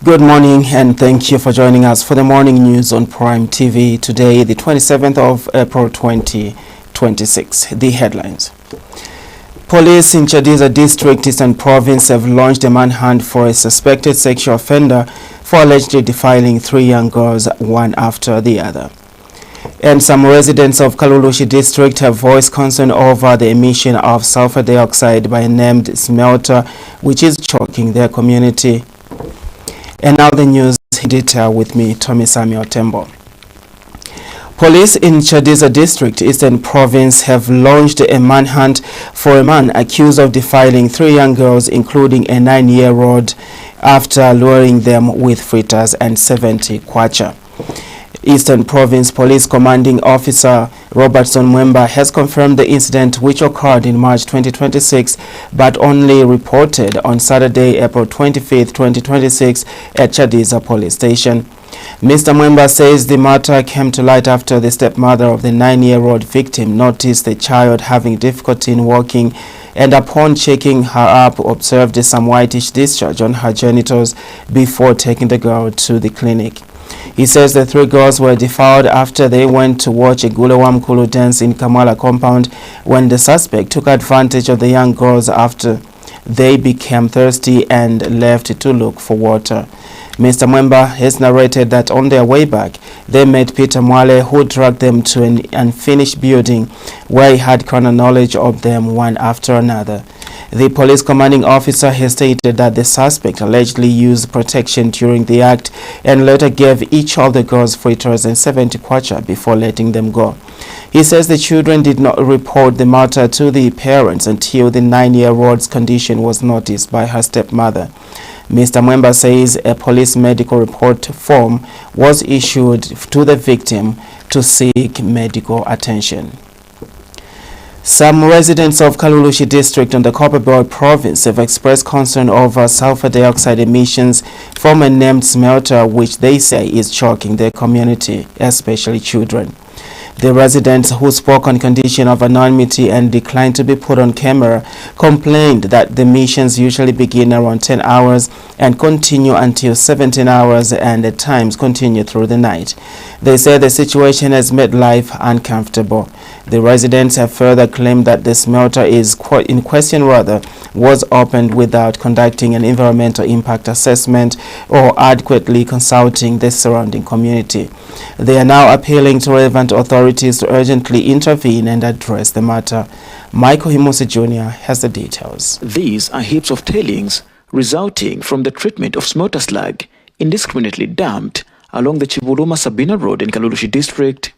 Good morning and thank you for joining us for the morning news on Prime TV today, the 27th of April 2026. The headlines. Police in Chadiza District, Eastern Province have launched a manhunt for a suspected sexual offender for allegedly defiling 3 young girls, one after the other. And some residents of Kalulushi District have voiced concern over the emission of sulfur dioxide by a named smelter, which is choking their community. And now the news in detail with me, Tommy Samuel Tembo. Police in Chadiza District, Eastern Province, have launched a manhunt for a man accused of defiling 3 young girls, including a 9-year-old, after luring them with fritters and 70 kwacha. Eastern Province Police Commanding Officer Robertson Mwemba has confirmed the incident, which occurred in March 2026 but only reported on Saturday, April 25, 2026 at Chadiza Police Station. Mr. Mwemba says the matter came to light after the stepmother of the 9-year-old victim noticed the child having difficulty in walking and upon checking her up observed some whitish discharge on her genitals before taking the girl to the clinic. He says the 3 girls were defiled after they went to watch a Gulewam Kulu dance in Kamala compound when the suspect took advantage of the young girls after they became thirsty and left to look for water. Mr. Mwemba has narrated that on their way back, they met Peter Mwale, who dragged them to an unfinished building where he had carnal knowledge of them one after another. The police commanding officer has stated that the suspect allegedly used protection during the act and later gave each of the girls fritters and 70 kwacha before letting them go. He says the children did not report the matter to the parents until the 9-year-old's condition was noticed by her stepmother. Mr. Mwemba says a police medical report form was issued to the victim to seek medical attention. Some residents of Kalulushi District in the Copperbelt Province have expressed concern over sulfur dioxide emissions from a named smelter, which they say is choking their community, especially children. The residents, who spoke on condition of anonymity and declined to be put on camera, complained that the emissions usually begin around 10 hours and continue until 17 hours and at times continue through the night. They say the situation has made life uncomfortable. The residents have further claimed that the smelter in question was opened without conducting an environmental impact assessment or adequately consulting the surrounding community. They are now appealing to relevant authorities to urgently intervene and address the matter. Michael Himusi Jr. has the details. These are heaps of tailings resulting from the treatment of smelter slag indiscriminately dumped along the Chibuluma Sabina Road in Kalulushi District.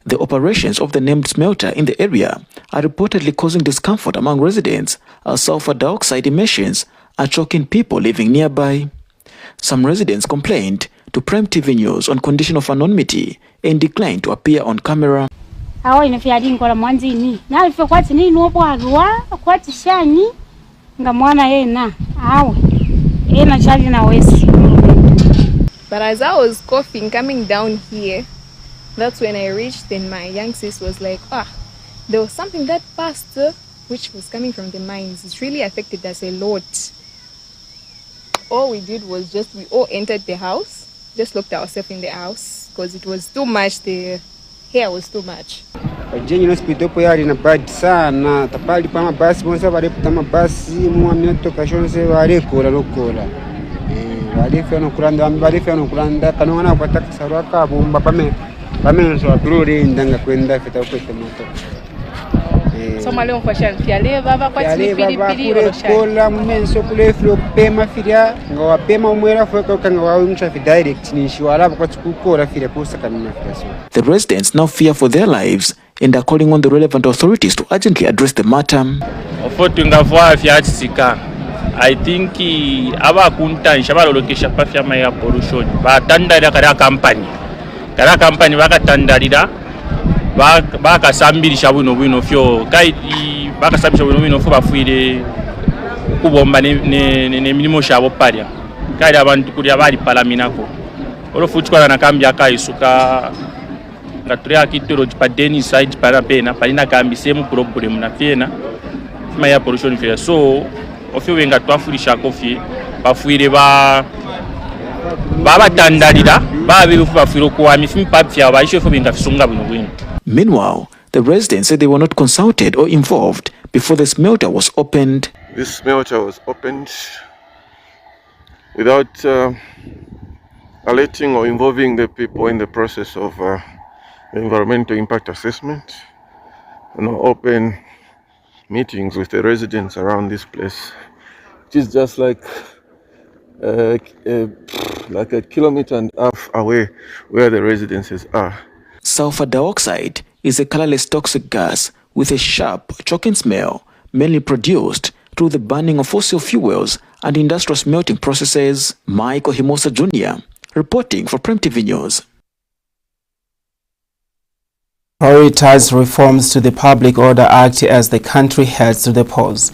The operations of the named smelter in the area are reportedly causing discomfort among residents as sulfur dioxide emissions are choking people living nearby. Some residents complained to Prime TV News on condition of anonymity and declined to appear on camera. But as I was coughing coming down here, that's when I reached, and my young sis was like, there was something that passed which was coming from the mines. It's really affected us a lot. All we did was we all entered the house, just locked ourselves in the house because it was too much, the hair was too much. The residents now fear for their lives and are calling on the relevant authorities to urgently address the matter. I think abakuntanisha balolokesha pafyama ya pollution batandalira kala company bakatandalira bakasambirisha bwino fyo kaidi bakasambisha bwino fyo bafuire kubomba ne milimo shabo palya kaidi abantu kuli abali palaminako olofuchikwana na kambi akaisuka ngatule akitoro dipadeni side para pena palina kambi semu problem na pena fima ya pollution fyo so ofyo wenga twafurisha kofi bafuire babatandalira babefubafuira okuwa mifumu papya baisho bintu bisunga bino bwino. Meanwhile, the residents said they were not consulted or involved before the smelter was opened. This smelter was opened without alerting or involving the people in the process of the environmental impact assessment, open meetings with the residents around this place, which is just like a kilometer and a half away where the residences are. Sulfur dioxide is a colorless toxic gas with a sharp, choking smell, mainly produced through the burning of fossil fuels and industrial smelting processes. Michael Himosa Jr., reporting for Prime TV News. Prioritize reforms to the Public Order Act as the country heads to the polls.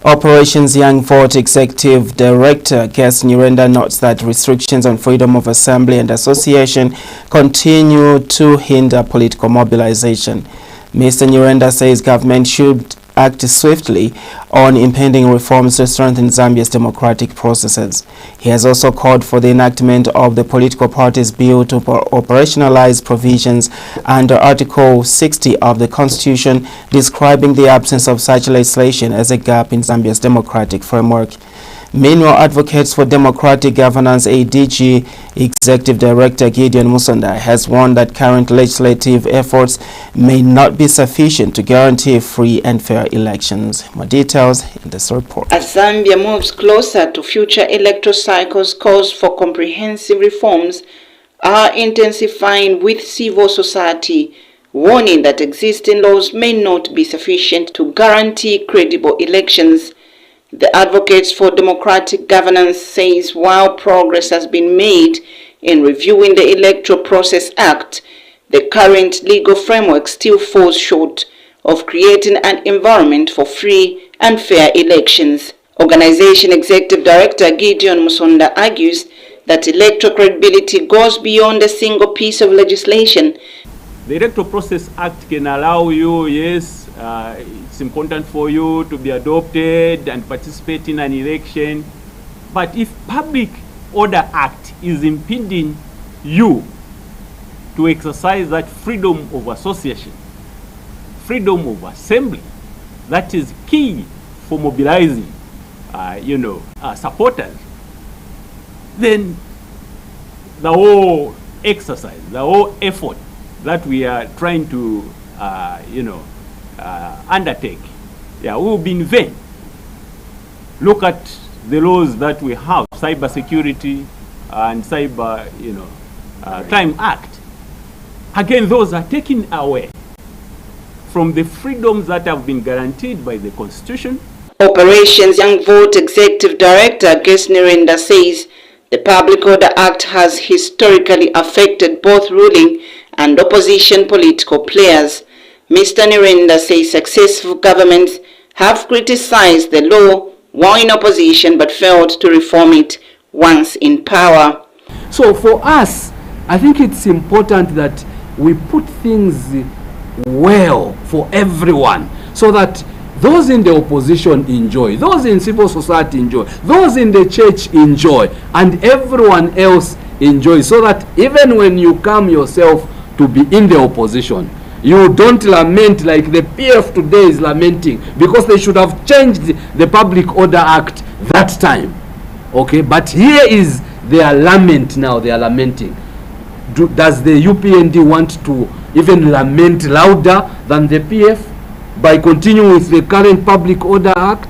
Operations Young Vote Executive Director Ges Nyirenda notes that restrictions on freedom of assembly and association continue to hinder political mobilization. Mr. Nyirenda says government should act swiftly on impending reforms to strengthen Zambia's democratic processes. He has also called for the enactment of the Political Parties Bill to operationalize provisions under Article 60 of the Constitution, describing the absence of such legislation as a gap in Zambia's democratic framework. Meanwhile, Advocates for Democratic Governance ADG Executive Director Gideon Musonda has warned that current legislative efforts may not be sufficient to guarantee free and fair elections. More details in this report. As Zambia moves closer to future electoral cycles, calls for comprehensive reforms are intensifying, with civil society warning that existing laws may not be sufficient to guarantee credible elections. The Advocates for Democratic Governance says while progress has been made in reviewing the Electoral Process Act, the current legal framework still falls short of creating an environment for free and fair elections. Organization Executive Director Gideon Musonda argues that electoral credibility goes beyond a single piece of legislation. The Electoral Process Act can allow you, yes, it's important for you to be adopted and participate in an election. But if Public Order Act is impeding you to exercise that freedom of association, freedom of assembly, that is key for mobilizing, supporters, then the whole exercise, the whole effort that we are trying to, undertake, will be in vain. Look at the laws that we have, Cyber Security and Cyber, Crime Act. Again, those are taken away from the freedoms that have been guaranteed by the Constitution. Operations Young Vote Executive Director Ges Nyirenda says the Public Order Act has historically affected both ruling and opposition political players. Mr. Nyirenda says successful governments have criticized the law while in opposition but failed to reform it once in power. So for us, I think it's important that we put things well for everyone so that those in the opposition enjoy, those in civil society enjoy, those in the church enjoy, and everyone else enjoy, so that even when you come yourself to be in the opposition, you don't lament like the PF today is lamenting, because they should have changed the Public Order Act that time. Okay, but here is their lament now. They are lamenting. Does the UPND want to even lament louder than the PF by continuing with the current Public Order Act?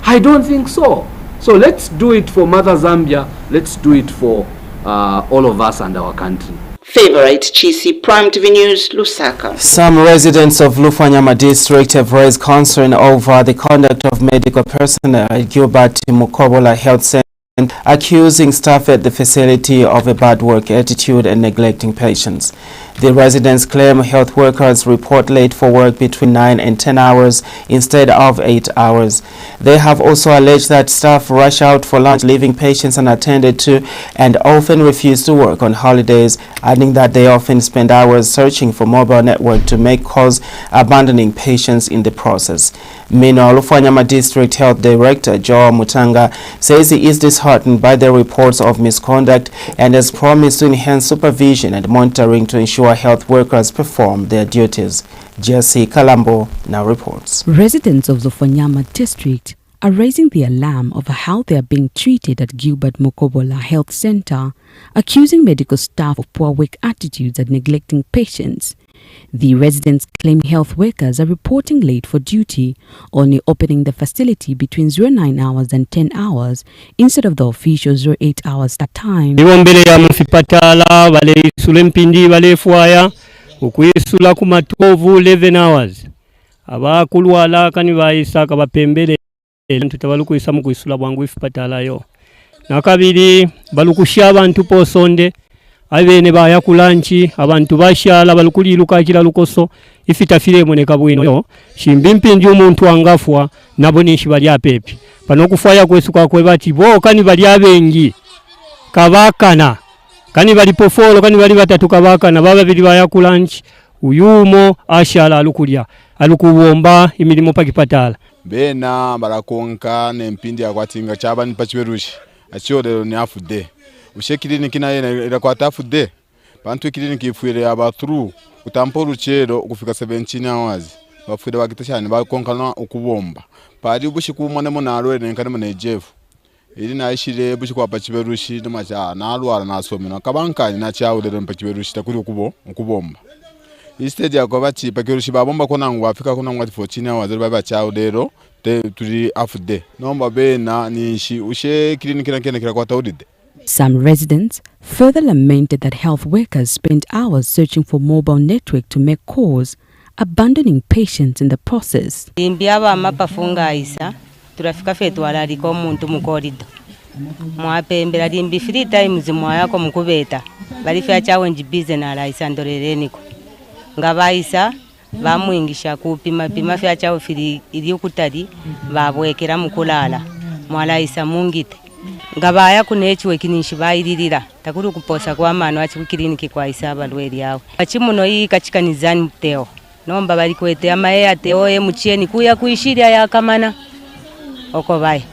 I don't think so. So let's do it for Mother Zambia. Let's do it for all of us and our country. Favorite Chisi, Prime TV News, Lusaka. Some residents of Lufanyama district have raised concern over the conduct of medical personnel at Gilbert Mukobola Health Center, accusing staff at the facility of a bad work attitude and neglecting patients. The residents claim health workers report late for work between 9 and 10 hours instead of 8 hours. They have also alleged that staff rush out for lunch, leaving patients unattended to, and often refuse to work on holidays, adding that they often spend hours searching for mobile network to make calls, abandoning patients in the process. Meanwhile, Lufanyama District Health Director Joe Mutanga says he is disheartened by the reports of misconduct and has promised to enhance supervision and monitoring to ensure health workers perform their duties. Jesse Kalambo now reports. Residents of the Lufanyama District are raising the alarm over how they are being treated at Gilbert Mukobola Health Center, accusing medical staff of poor work attitudes and neglecting patients. The residents claim health workers are reporting late for duty, only opening the facility between 09 hours and 10 hours instead of the official 08 hours at time. Iwombele ya mfipatala wale sulempindi wale fuaya ukwisula kumatovu 11 hours. Abakulwala kani bayisaka bapembele tutabalukwisa mu kwisula bwangu ifipatala yo. Nakabiri balukushya abantu posonde abene baya kulanchi abantu bashyala balukuliruka kila lukoso ifitafire moneka bwino yo shimbimpindi umuntu angafwa nabo nishi bali apepi pano kufaya kwesuka kwe bati bo kani bali abengi kabakana kani bali pofolo kani bali batatu kabakana baba bili baya kulanchi uyumo ashyala alukulya alukubomba imirimo pakipatala bena barakonka nempindi akwatinga chabani pachiberushi achiodero ni afude ushekilinika naye irakwata afude bantu klinika ifuire aba through utamporo chero kufika 17 hours bafuire bagitashane bakonkana ukubomba pari ubushikumone monaro nenkane monejefu ili naishire bushikwa pachiberushi namacha nalwara nasomena kabankani na chaudero pachiberushi takuri ukubomba istage yakobati pakirushi babomba kona ngo afika kona ngo 14 hours baba chaudero turi afude nomba bena nishi ushe klinika nkene kwa taudide. Some residents further lamented that health workers spend hours searching for mobile network to make calls, abandoning patients in the process. Imbiaba mapafunga isa turafika fetu alaliko muntu mukorido mwapembera limbi 3 times mwayako mukubeta bali fya challenge busy na alaisa ndorereniko ngabaisa bamwingisha kupima fya chawo fili iliyokutali babwekera mukulala mwalaisa mungite ngabaya kunechiwe kinishi bayirira takuru kuposa kwa mano achi klinika kwa isaba lweli yawe achimuno yi kachikanizani mteo nomba bali kwete amaye ateo ye muchieni kuya kuishiria ya kamana okobaye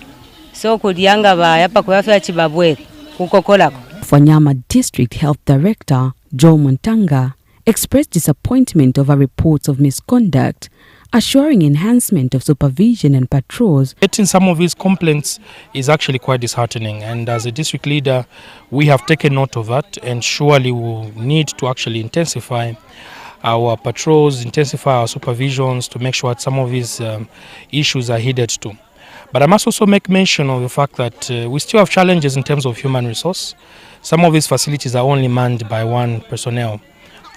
so kulianga baya pakwafa chibabweri kukokolako. Lufanyama District Health Director Joe Mutanga expressed disappointment over reports of misconduct, assuring enhancement of supervision and patrols. Getting some of these complaints is actually quite disheartening, and as a district leader we have taken note of that, and surely we will need to actually intensify our patrols, intensify our supervisions to make sure that some of these issues are heeded to. But I must also make mention of the fact that we still have challenges in terms of human resource. Some of these facilities are only manned by one personnel.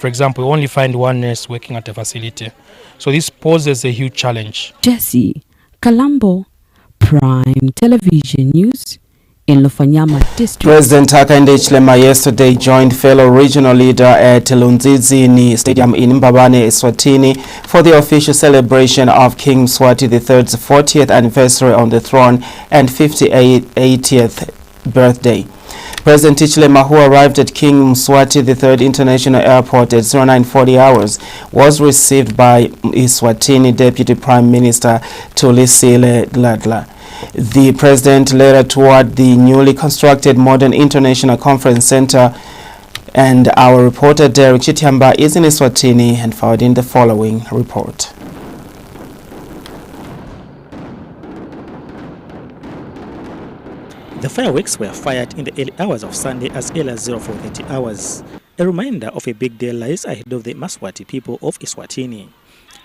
For example, we only find one nurse working at a facility. So this poses a huge challenge. Jesse Kalambo, Prime Television News in Lufanyama District. President Hakainde Hichilema yesterday joined fellow regional leader at Lunzizini Stadium in Mbabane, Eswatini for the official celebration of King Mswati III's 40th anniversary on the throne and 80th birthday. President Hichilema, who arrived at King Mswati III International Airport at 0940 hours, was received by Eswatini Deputy Prime Minister Thulisile Dladla. The president later toured the newly constructed modern international conference center, and our reporter Derek Chitiamba is in Eswatini and forwarding the following report. The fireworks were fired in the early hours of Sunday as early as 0430 hours. A reminder of a big day lies ahead of the Maswati people of Eswatini.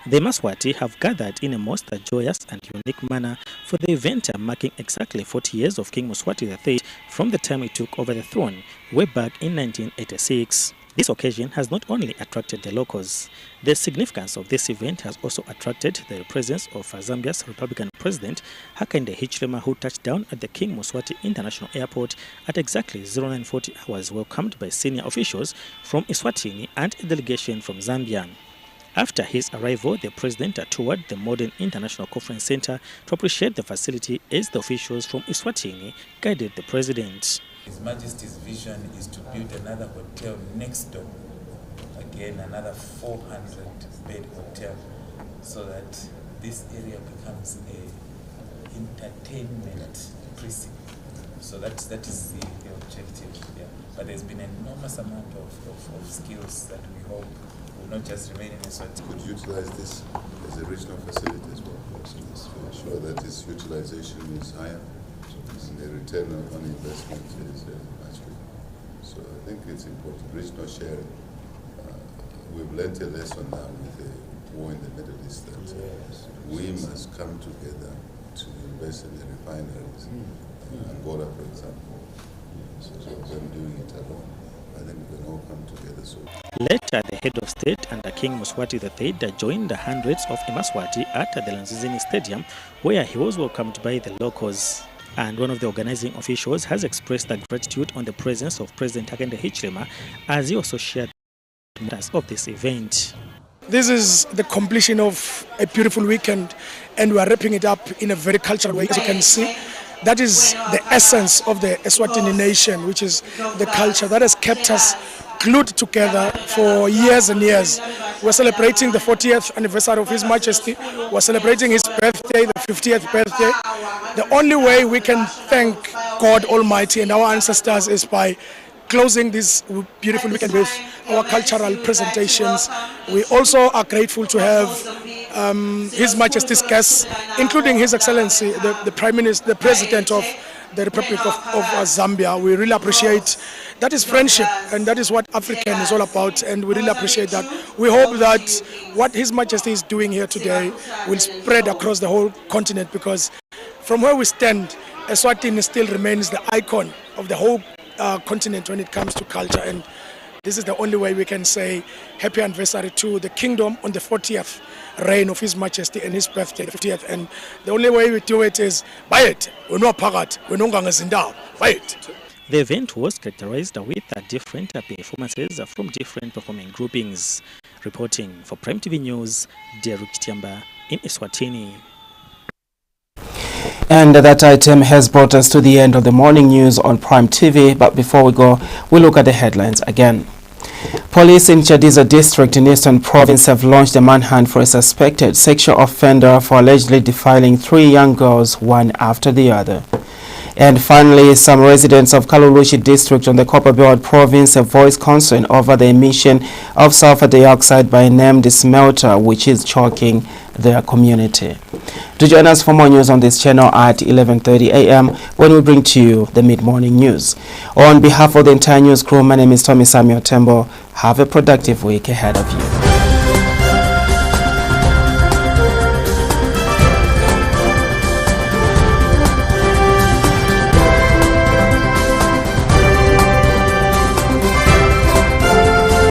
The Maswati have gathered in a most joyous and unique manner for the event marking exactly 40 years of King Mswati III from the time he took over the throne way back in 1986. This occasion has not only attracted the locals. The significance of this event has also attracted the presence of Zambia's Republican President Hakainde Hichilema, who touched down at the King Mswati International Airport at exactly 0940 hours, welcomed by senior officials from Eswatini and a delegation from Zambia. After his arrival, the president toured the modern International Conference Center to appreciate the facility as the officials from Eswatini guided the president. His Majesty's vision is to build another hotel next door, again another 400-bed hotel, so that this area becomes a entertainment precinct. So that is the objective. Yeah. But there's been an enormous amount of skills that we hope will not just remain in Eswatini. Could utilize this as a regional facility as well, to ensure that its utilization is higher and the return on investment is much bigger. So I think it's important, regional sharing. We've learned a lesson now with the war in the Middle East that we must come together to invest in the refineries. Angola, for example, so them doing it alone, I think we can all come together. So later, the head of state under King Mswati III joined the hundreds of Emaswati at the Lanzizini Stadium, where he was welcomed by the locals. And one of the organizing officials has expressed their gratitude on the presence of President Hakainde Hichilema, as he also shared matters of this event. This is the completion of a beautiful weekend, and we are wrapping it up in a very cultural way. As you can see, that is the essence of the Eswatini nation, which is the culture that has kept us glued together for years and years. We're celebrating the 40th anniversary of His Majesty. We're celebrating his birthday, the 50th birthday. The only way we can thank God Almighty and our ancestors is by closing this beautiful weekend with our cultural presentations. We also are grateful to have His Majesty's guests, including His Excellency, the Prime Minister, the President of the Republic of Zambia. We really appreciate that. Is friendship, and that is what African is all about, and we really appreciate that. We hope that what His Majesty is doing here today will spread across the whole continent, because from where we stand, Eswatini still remains the icon of the whole continent when it comes to culture, and this is the only way we can say happy anniversary to the kingdom on the 40th reign of His Majesty and his birthday, the 50th. And the only way we do it is buy it. We're not pagat. We're not buy it. The event was characterized with different performances from different performing groupings. Reporting for Prime TV News, Derek Chitiamba in Eswatini. And that item has brought us to the end of the morning news on Prime TV. But before we go, we look at the headlines again. Police in Chadiza district in Eastern Province have launched a manhunt for a suspected sexual offender for allegedly defiling 3 young girls, one after the other. And finally, some residents of Kalulushi district on the Copper Belt province have voiced concern over the emission of sulfur dioxide by a named smelter, which is choking their community. Do join us for more news on this channel at 11:30 a.m. when we bring to you the mid-morning news. On behalf of the entire news crew, my name is Tommy Samuel Tembo. Have a productive week ahead of you.